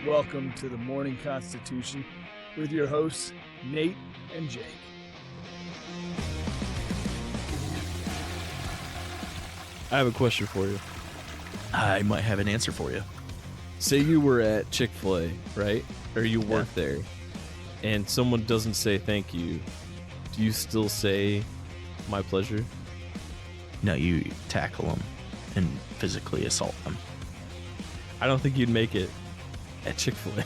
Welcome to the Morning Constitution with your hosts, Nate and Jake. I have a question for you. I might have an answer for you. Say you were at Chick-fil-A, right? Or you work there, and someone doesn't say thank you. Do you still say my pleasure? No, you tackle them and physically assault them. I don't think you'd make it at Chick-fil-A.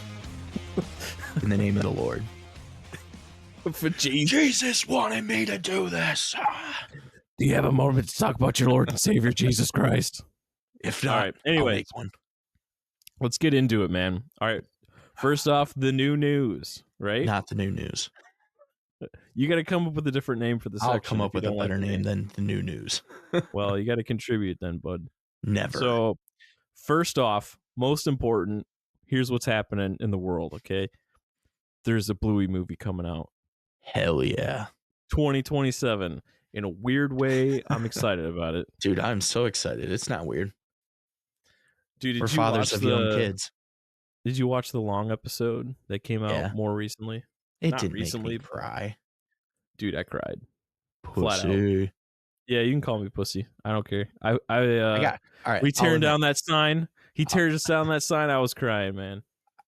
In the name of the Lord. For Jesus. Jesus wanted me to do this. Do you have a moment to talk about your Lord and Savior, Jesus Christ? If not, All right. Anyway, I'll make one. let's get into it, man. All right. First off, the new news, right? Not the new news. You got to come up with a different name for the section. I'll come up if you with a don't like better the name than the new news. Well, you got to contribute then, bud. Never. So, first off, most important, here's what's happening in the world, okay? There's a Bluey movie coming out. Hell yeah. 2027. In a weird way, I'm excited about it. Dude, I'm so excited. It's not weird. Dude, For fathers of young kids. Did you watch the long episode that came out more recently? It Not didn't recently, make me cry. Dude, I cried. Pussy. Flat out. Yeah, you can call me pussy. I don't care. I got all right. We tearing down that sign. He tears down that sign. I was crying, man.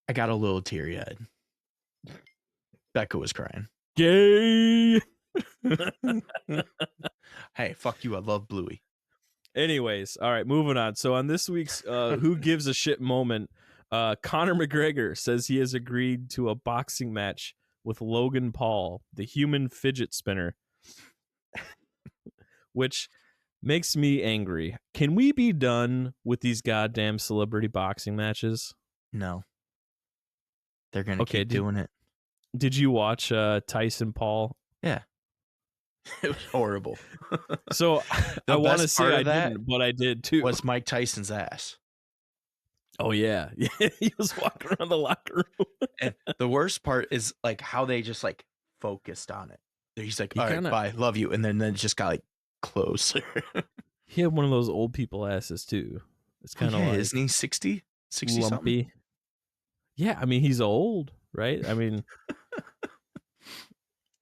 I got a little teary-eyed. Becca was crying. Gay. Hey, fuck you. I love Bluey. Anyways, all right, moving on. So on this week's Who Gives a Shit moment, Conor McGregor says he has agreed to a boxing match with Logan Paul, the human fidget spinner, which makes me angry. Can we be done with these goddamn celebrity boxing matches? No. They're going to keep doing it. Did you watch Tyson Paul? Yeah. It was horrible. So I want to say I didn't, but I did too. Was Mike Tyson's ass. Oh, yeah. He was walking around the locker room. And the worst part is like how they just like focused on it. He's like, all right, bye, love you. And then it just got like closer. He had one of those old people asses too. It's kind of like, isn't he 60? 60 lumpy. Something? Yeah, I mean, he's old, right? I mean,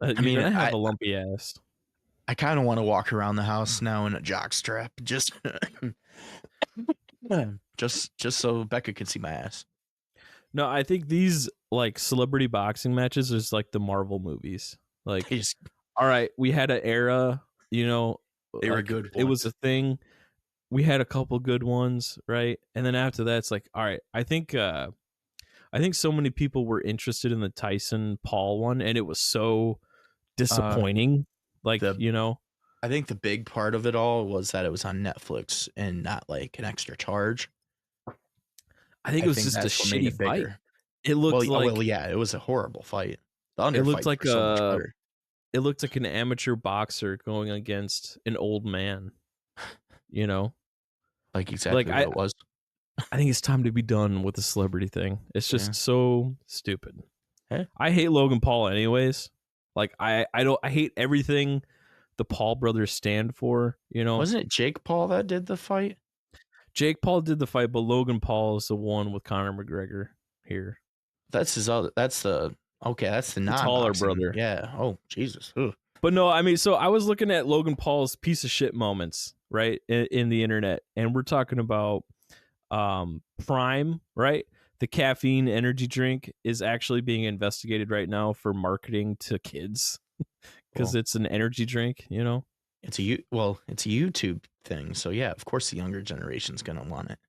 I have a lumpy ass. I kind of want to walk around the house now in a jock strap, just so Becca can see my ass. No, I think these like celebrity boxing matches is like the Marvel movies. Like, all right, we had an era, they were good ones. It was a thing. We had a couple good ones, right? And then after that, it's like, all right, I think so many people were interested in the Tyson Paul one, and it was so disappointing. I think the big part of it all was that it was on Netflix and not like an extra charge. I think it was just a shitty fight. It looked it was a horrible fight. It looked like it looked like an amateur boxer going against an old man. Like exactly what it was. I think it's time to be done with the celebrity thing. It's just so stupid. Hey? I hate Logan Paul anyways. Like I hate everything the Paul brothers stand for, Wasn't it Jake Paul that did the fight? Jake Paul did the fight, but Logan Paul is the one with Conor McGregor here. That's the taller brother. Yeah. Oh, Jesus. Ugh. But no, I mean, so I was looking at Logan Paul's piece of shit moments, right, in the internet, and we're talking about Prime, right? The caffeine energy drink is actually being investigated right now for marketing to kids because it's an energy drink, It's a YouTube thing, so yeah, of course the younger generation's gonna want it.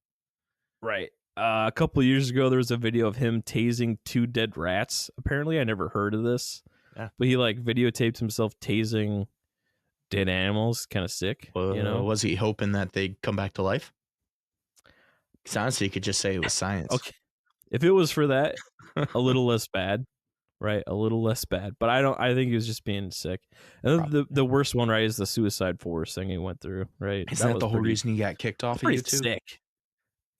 Right. A couple of years ago, there was a video of him tasing 2 dead rats. Apparently, I never heard of this, but he like videotaped himself tasing dead animals. Kind of sick, Was he hoping that they'd come back to life? Because honestly, you could just say it was science. Okay. If it was for that, a little less bad, right? A little less bad. But I think he was just being sick. And the worst one, right, is the suicide force thing he went through, right? Is that the whole reason he got kicked off of YouTube? Sick.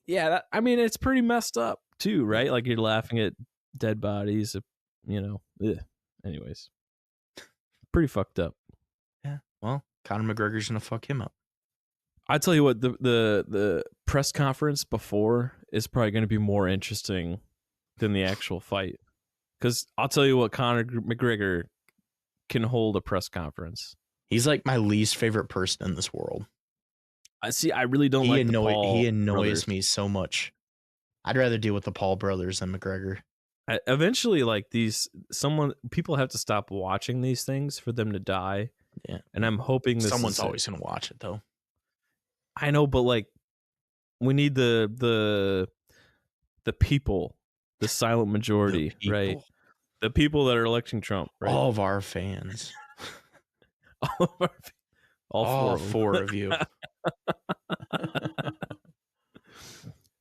Yeah, it's pretty messed up too, right? Like you're laughing at dead bodies, Ugh. Anyways, pretty fucked up. Yeah. Well, Conor McGregor's gonna fuck him up. I tell you what, the press conference before is probably going to be more interesting than the actual fight. Because I'll tell you what, Conor McGregor can hold a press conference. He's like my least favorite person in this world. I really don't like the Paul He annoys brothers. me so much. I'd rather deal with the Paul brothers than McGregor. Eventually, like people have to stop watching these things for them to die. Yeah, and I'm hoping someone's always gonna watch it though. I know, but like, we need the people, the silent majority, right? The people that are electing Trump, right? All of our fans, all four of you.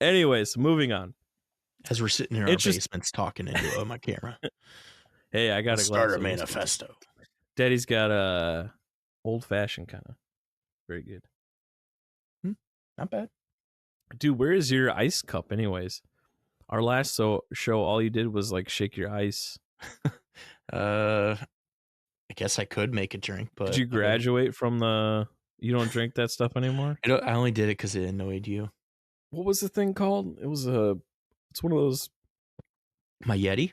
Anyways, moving on. As we're sitting in our basements talking into my camera. Hey, I got to start a manifesto. Daddy's got a old fashioned kind of. Very good. Not bad. Dude, where is your ice cup anyways? Our last show, all you did was like shake your ice. I guess I could make a drink, but did you graduate from you don't drink that stuff anymore? I only did it because it annoyed you. What was the thing called? It's one of those. My Yeti?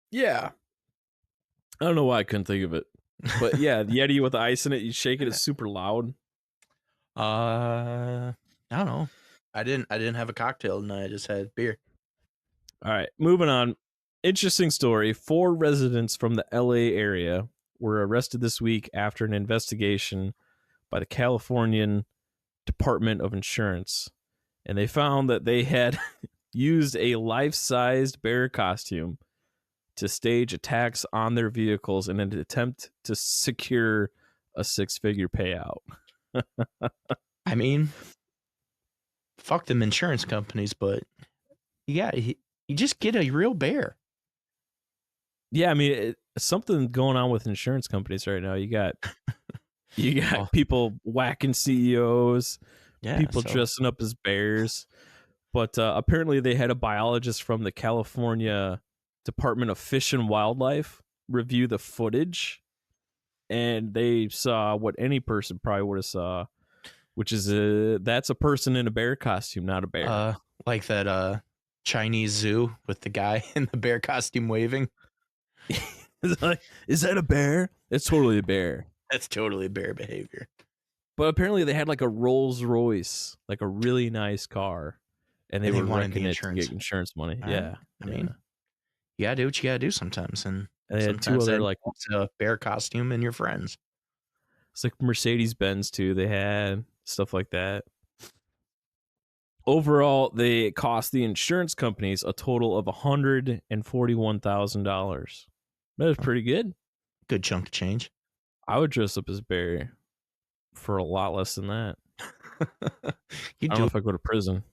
Yeah. I don't know why I couldn't think of it. But yeah, the Yeti with the ice in it, you shake it, it's super loud. I don't know. I didn't have a cocktail tonight. I just had beer. All right, moving on. Interesting story. 4 residents from the LA area were arrested this week after an investigation by the Californian Department of Insurance. And they found that they had used a life-sized bear costume to stage attacks on their vehicles in an attempt to secure a 6-figure payout. I mean, fuck them insurance companies, but you just get a real bear. Yeah, I mean, something going on with insurance companies right now. You got people whacking CEOs, people dressing up as bears. But apparently they had a biologist from the California Department of Fish and Wildlife review the footage, and they saw what any person probably would have saw, which is that's a person in a bear costume, not a bear. Like that Chinese zoo with the guy in the bear costume waving. Is that a bear? It's totally a bear. That's totally bear behavior. But apparently they had like a Rolls Royce, like a really nice car, and they were renting it to get insurance money. Yeah. I mean, you gotta do what you gotta do sometimes. And they had 2 other like a bear costume and your friends. It's like Mercedes-Benz too. They had stuff like that. Overall, they cost the insurance companies a total of $141,000. That is pretty good. Good chunk of change. I would dress up as Barry for a lot less than that. I don't know if I go to prison.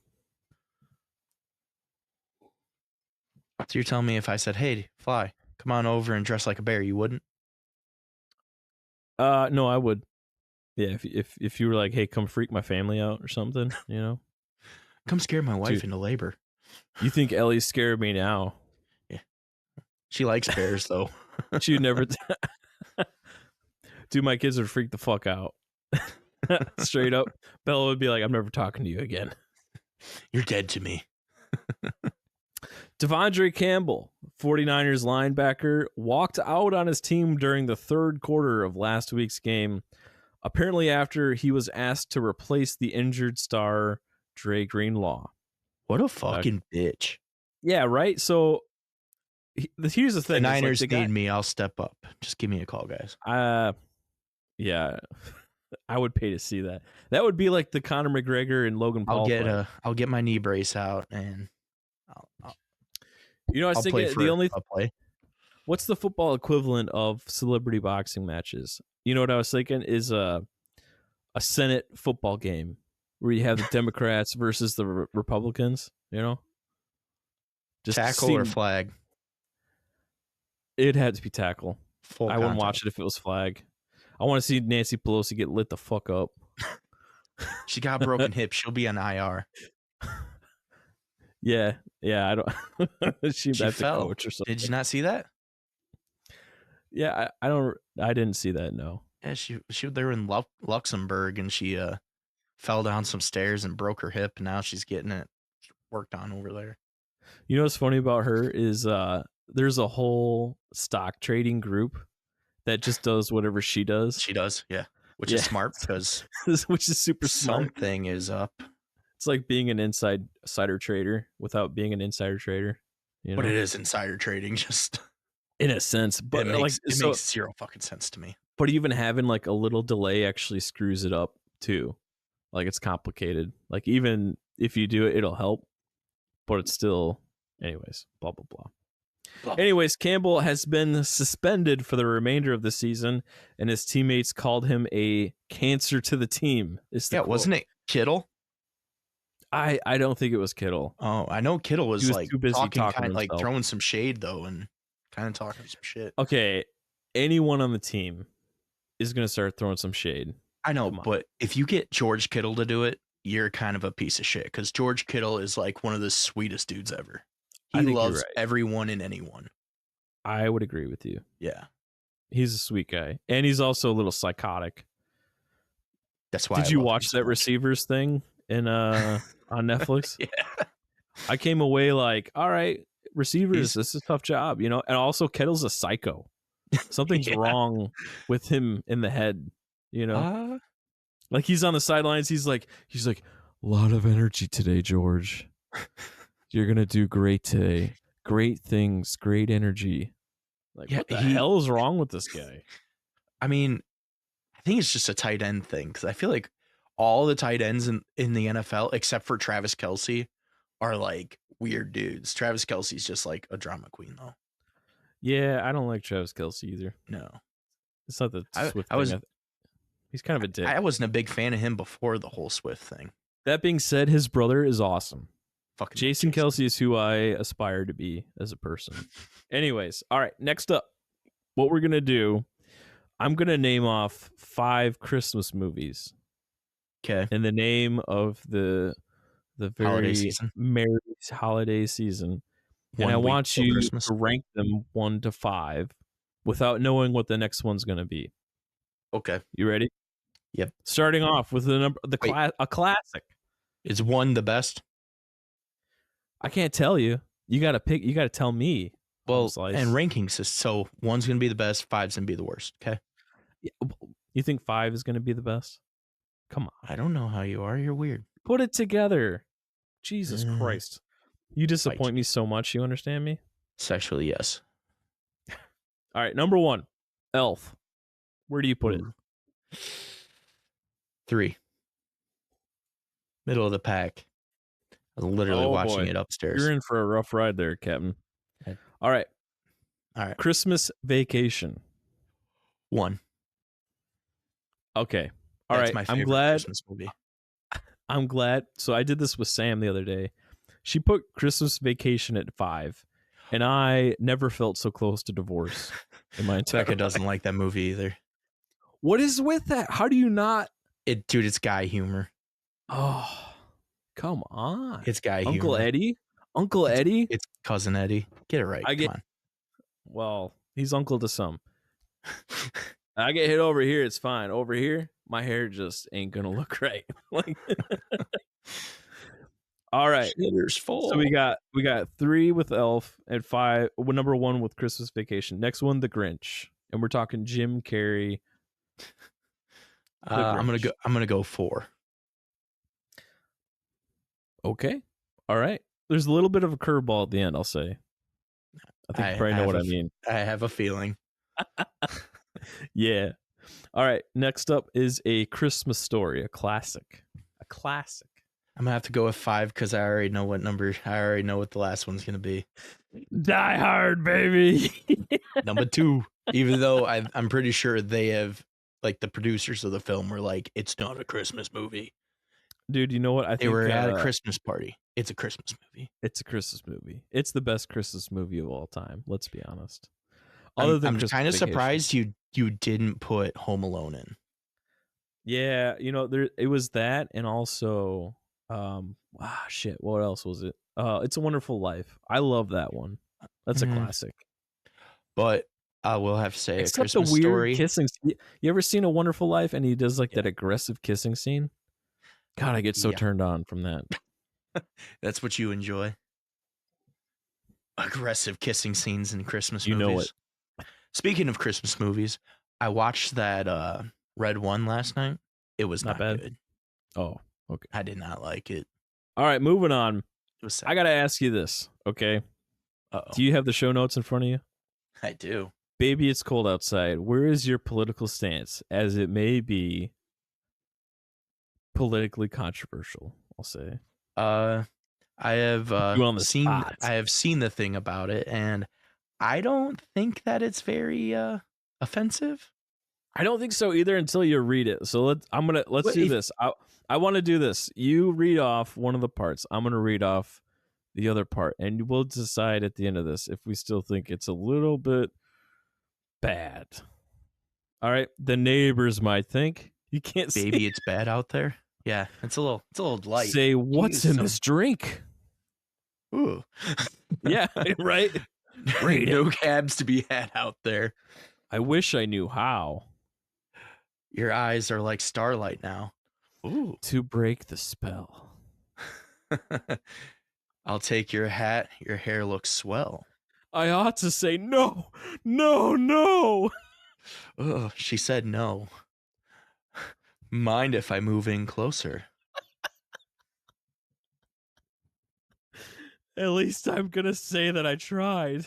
So you're telling me if I said, "Hey, Fly, come on over and dress like a bear," you wouldn't? No, I would. Yeah, if you were like, "Hey, come freak my family out" or something, you know, come scare my wife into labor. You think Ellie's scared me now? Yeah, she likes bears though. She would never. Dude, my kids would freak the fuck out. Straight up, Bella would be like, "I'm never talking to you again. You're dead to me." Devondre Campbell, 49ers linebacker, walked out on his team during the 3rd quarter of last week's game, apparently after he was asked to replace the injured star Dre Greenlaw. What a fucking bitch. Yeah, right? So here's the thing. The Niners need me. I'll step up. Just give me a call, guys. Yeah. I would pay to see that. That would be like the Conor McGregor and Logan Paul. I'll get my knee brace out and I was thinking what's the football equivalent of celebrity boxing matches? You know what I was thinking is a Senate football game where you have the Democrats versus the Republicans, you know? Just tackle or flag? It had to be tackle. Full I wouldn't watch it if it was flag. I want to see Nancy Pelosi get lit the fuck up. She got broken hips. She'll be on IR. Yeah, I don't. she fell. Coach or something. Did you not see that? Yeah, I don't. I didn't see that. No. Yeah, they were in Luxembourg and she fell down some stairs and broke her hip, and now she's getting it worked on over there. You know what's funny about her is there's a whole stock trading group that just does whatever she does. She does, yeah. Which Yeah. is smart because which is super smart. something is up. It's like being an insider trader without being an insider trader. You know? But it is insider trading, just In a sense, but it like makes zero fucking sense to me. but even having like a little delay actually screws it up too. Like it's complicated. Like even if you do it, it'll help, but it's still, anyways, blah blah blah. Anyways, Campbell has been suspended for the remainder of the season, and his teammates called him a cancer to the team. Wasn't it Kittle? I don't think it was Kittle. Oh, I know Kittle was like too busy talking kind of like himself. throwing some shade though, and kind of talking some shit. Okay, anyone on the team is going to start throwing some shade. I know, but if you get George Kittle to do it, you're kind of a piece of shit because George Kittle is like one of the sweetest dudes ever. He loves everyone and anyone. I would agree with you. Yeah. He's a sweet guy. And he's also a little psychotic. That's why. Did you watch that receivers thing in on Netflix? Yeah. I came away like, all right, receivers, this is a tough job, you know? And also Kittle's a psycho. Something's wrong with him in the head, you know? Like he's on the sidelines, he's like, a lot of energy today, George. You're gonna do great today. Great things, great energy. Like, what the hell is wrong with this guy? I mean, I think it's just a tight end thing because I feel like all the tight ends in the NFL, except for Travis Kelce, are like weird dudes. Travis Kelce's just like a drama queen, though. Yeah, I don't like Travis Kelce either. No, it's not the Swift thing. He's kind of a dick. I wasn't a big fan of him before the whole Swift thing. That being said, his brother is awesome. Fucking Jason Kelce is who I aspire to be as a person. Anyways, all right, next up, what we're going to do, I'm going to name off 5 Christmas movies. Okay. In the name of the very merry holiday season. And I want you to rank them 1 to 5 without knowing what the next one's going to be. Okay. You ready? Yep. Starting off with a classic. Is 1 the best? I can't tell you. You got to pick. You got to tell me. Well, and rankings is so 1's going to be the best, 5's going to be the worst. Okay. You think 5 is going to be the best? Come on. I don't know how you are. You're weird. Put it together. Jesus Christ. You disappoint me so much. You understand me? Sexually, yes. All right. Number 1, Elf. Where do you put it? 3. Middle of the pack. I was literally watching it upstairs. You're in for a rough ride there, Captain. Okay. All right. All right. Christmas Vacation. 1. Okay. All right. My favorite Christmas movie. I'm glad. So I did this with Sam the other day. She put Christmas Vacation at 5, and I never felt so close to divorce in my entire life. Becca doesn't like that movie either. What is with that? How do you not? Dude, it's guy humor. Oh, come on. It's guy humor. Uncle Eddie? Uncle Eddie? It's Cousin Eddie. Get it right. Come on. Well, he's uncle to some. I get hit over here, it's fine. Over here, my hair just ain't gonna look right. Like, all right. Shitter's full. So we got 3 with Elf and 5. Number 1 with Christmas Vacation. Next one, The Grinch, and we're talking Jim Carrey. I'm gonna go 4. Okay. All right. There's a little bit of a curveball at the end, I'll say. I think you probably know what I mean. I have a feeling. Yeah. All right. Next up is A Christmas Story, a classic. I'm gonna have to go with 5 because I already know what the last one's gonna be. Die Hard, baby. Number 2. Even though I'm pretty sure they have, like, the producers of the film were like, it's not a Christmas movie. Dude, you know what? I think they were at a Christmas party. It's a Christmas movie. It's a Christmas movie. It's the best Christmas movie of all time. Let's be honest. I'm kind of surprised you didn't put Home Alone in. Yeah, you know, it was that, and also, shit. What else was it? It's a Wonderful Life. I love that one. That's a classic. But I will have to say, except A Christmas the weird Story. Kissing. You ever seen A Wonderful Life? And he does like that aggressive kissing scene. God, I get so turned on from that. That's what you enjoy. aggressive kissing scenes in Christmas You know movies. Speaking of Christmas movies, I watched that Red One last night. It was Not not bad. good. Oh, okay. I did not like it. All right, moving on. It was sad. I got to ask you this, okay? Uh-oh. Do you have the show notes in front of you? I do. Baby, it's cold outside. Where is your political stance, as it may be politically controversial, I'll say? I have You on the spot. I have seen the thing about it, and I don't think that it's very offensive. I don't think so either until you read it. So let's Well, do if- this. I want to do this. You read off one of the parts. I'm going to read off the other part, and we'll decide at the end of this if we still think it's a little bit bad. All right, the neighbors might think you can't Baby, it's bad out there. Yeah, it's a little light. say what's Use in this drink. Ooh. Yeah, right. Read No cabs to be had out there. I wish I knew how Your eyes are like starlight now. Ooh. to break the spell. I'll take your hat. Your hair looks swell. I ought to say no, no, no. Oh, she said no. Mind if I move in closer? At least I'm gonna say that I tried.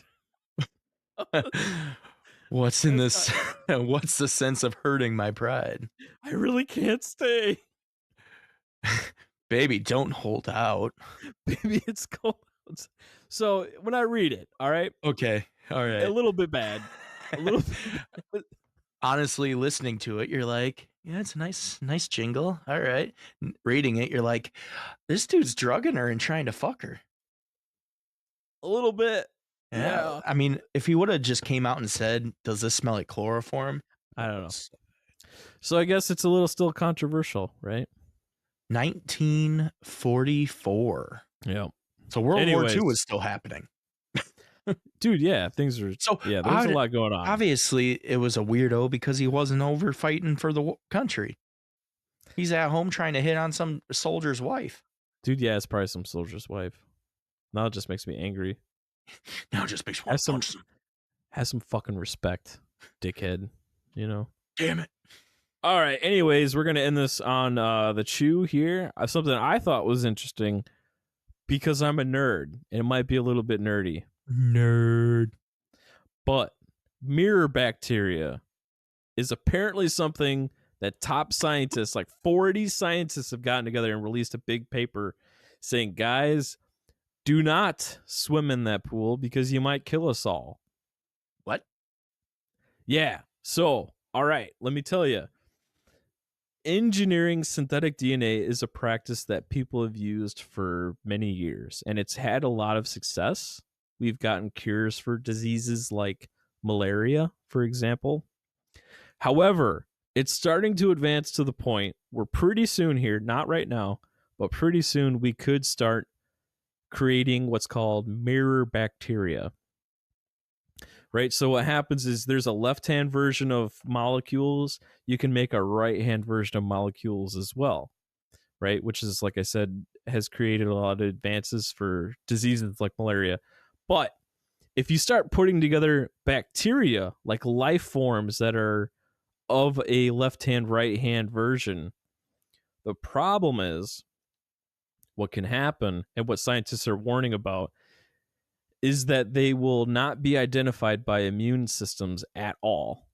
What's in this? What's the sense of hurting my pride? I really can't stay. Baby, don't hold out. Baby, it's cold. So when I read it, all right, Okay. All right. a little bit bad. A little bit. Honestly, listening to it, you're like, yeah, it's a nice jingle. All right. Reading it, you're like, this dude's drugging her and trying to fuck her. A little bit. Yeah. Yeah. I mean, if he would have just came out and said, does this smell like chloroform? I don't know. So I guess it's a little still controversial, right? 1944. Yeah. So World Anyways. War II was still happening. Dude, yeah, things are. So Yeah, there's a lot going on. Obviously, it was a weirdo because he wasn't over fighting for the country. He's at home trying to hit on some soldier's wife. Dude, yeah, it's probably some soldier's wife. Now it just makes me angry. Now it just makes me want to punch them. Have some fucking respect, dickhead. You know? Damn it. All right. Anyways, we're going to end this on the chew here. Something I thought was interesting because I'm a nerd. And it might be a little bit nerdy. Nerd. But mirror bacteria is apparently something that top scientists, like 40 scientists, have gotten together and released a big paper saying, guys, do not swim in that pool because you might kill us all. What? Yeah. So, all right, let me tell you. Engineering synthetic DNA is a practice that people have used for many years, and it's had a lot of success. We've gotten cures for diseases like malaria, for example. However, it's starting to advance to the point where pretty soon here, not right now, but pretty soon we could start creating what's called mirror bacteria. Right? So what happens is there's a left-hand version of molecules. You can make a right-hand version of molecules as well. Right? Which is, like I said, has created a lot of advances for diseases like malaria. But if you start putting together bacteria, like life forms that are of a left-hand, right-hand version, the problem is what can happen and what scientists are warning about is that they will not be identified by immune systems at all.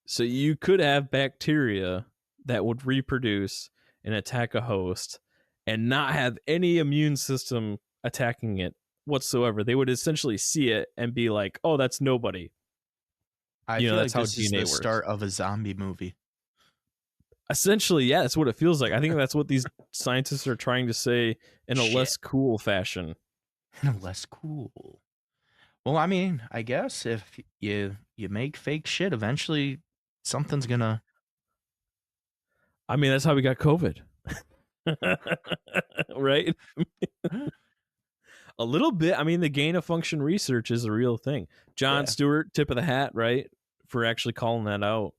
So you could have bacteria that would reproduce and attack a host and not have any immune system attacking it whatsoever. They would essentially see it and be like, oh, that's nobody. I You know, feel that's like how this is DNA the works. start of a zombie movie. Essentially, yeah, that's what it feels like. I think that's what these scientists are trying to say in a Shit. less cool fashion. Less cool. Well, I mean, I guess if you make fake shit, eventually something's gonna. I mean, that's how we got COVID. Right? A little bit. I mean, the gain of function research is a real thing. Jon Yeah. Stewart, tip of the hat, right? For actually calling that out.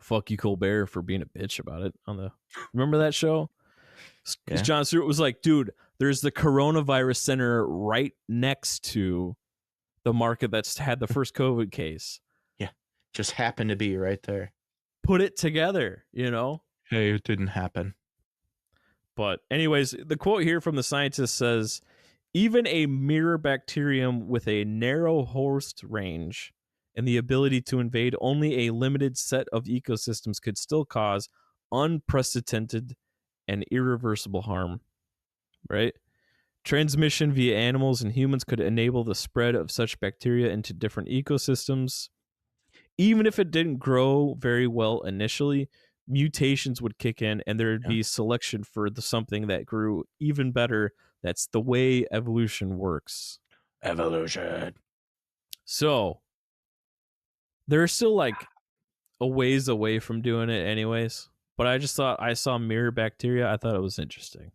Fuck you, Colbert, for being a bitch about it on the. Remember that show? Because Yeah. Jon Stewart was like, dude, there's the coronavirus center right next to the market that's had the first COVID case. Yeah. Just happened to be right there. Put it together, Hey, it didn't happen. But anyways, the quote here from the scientist says, even a mirror bacterium with a narrow host range and the ability to invade only a limited set of ecosystems could still cause unprecedented and irreversible harm, right? Transmission via animals and humans could enable the spread of such bacteria into different ecosystems. Even if it didn't grow very well initially, mutations would kick in and there would be selection for something that grew even better. That's the way evolution works. Evolution. So they're still like a ways away from doing it anyways. But I just thought I saw mirror bacteria. I thought it was interesting.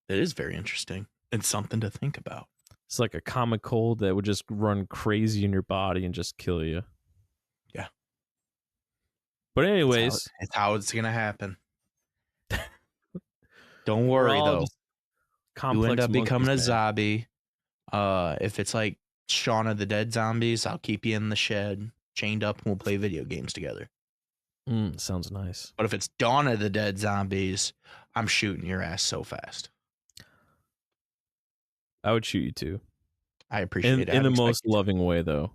It is very interesting. It's something to think about. It's like a common cold that would just run crazy in your body and just kill you. Yeah. But anyways, it's how it's gonna happen. Don't worry though. You end up becoming a zombie. If it's like Shaun of the Dead zombies, I'll keep you in the shed, chained up, and we'll play video games together. Sounds nice. But if it's Dawn of the Dead zombies, I'm shooting your ass so fast. I would shoot you too. I appreciate it. In the most loving way, though.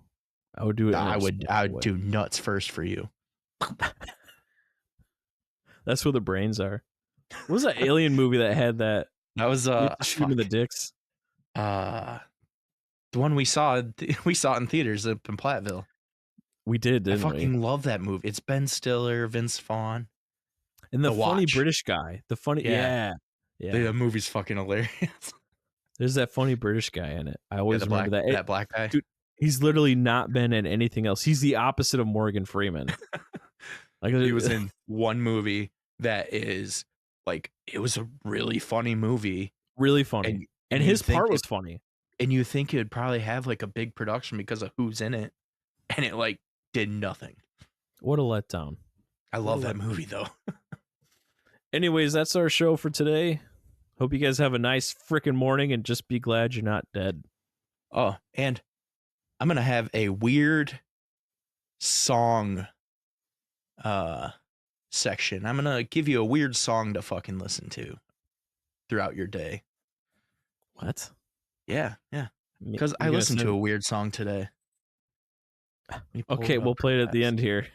I would do it. I would do nuts first for you. That's where the brains are. What was that alien movie that had that? That was shoot in the dicks. The one we saw in theaters up in Platteville. We did, didn't we? I fucking love that movie. It's Ben Stiller, Vince Vaughn, and the funny British guy. The funny, yeah. The movie's fucking hilarious. There's that funny British guy in it. I always remember that black guy. Dude, he's literally not been in anything else. He's the opposite of Morgan Freeman. Like he was in one movie that is like, it was a really funny movie. Really funny. And his part was funny. And you think it would probably have like a big production because of who's in it. And it like did nothing. What a letdown. I love that movie though. Anyways, that's our show for today. Hope you guys have a nice freaking morning and just be glad you're not dead. Oh, and I'm going to have a weird song section. I'm going to give you a weird song to fucking listen to throughout your day. What? Yeah. Because I listened to a weird song today. Okay, we'll play it at the end here.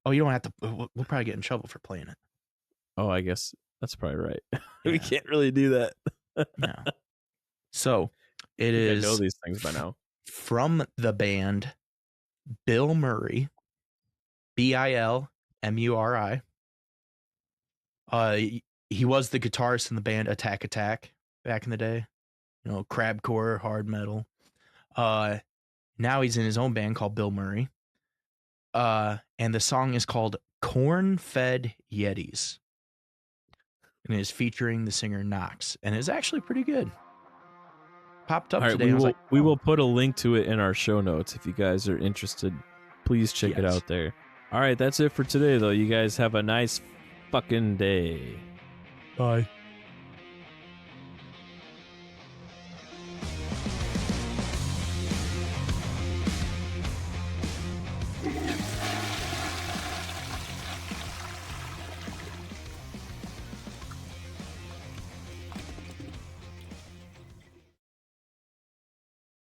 Oh, you don't have to. We'll probably get in trouble for playing it. Oh, I guess that's probably right. Yeah. We can't really do that. No. So it is. I know these things by now. From the band Bill Murray, Bilmuri. He was the guitarist in the band Attack Attack back in the day. You know, crabcore, hard metal. Now he's in his own band called Bill Murray. And the song is called Corn-Fed Yetis. And it is featuring the singer Knox. And it's actually pretty good. Popped up today. We will put a link to it in our show notes if you guys are interested. Please check it out there. All right, that's it for today, though. You guys have a nice fucking day. Bye.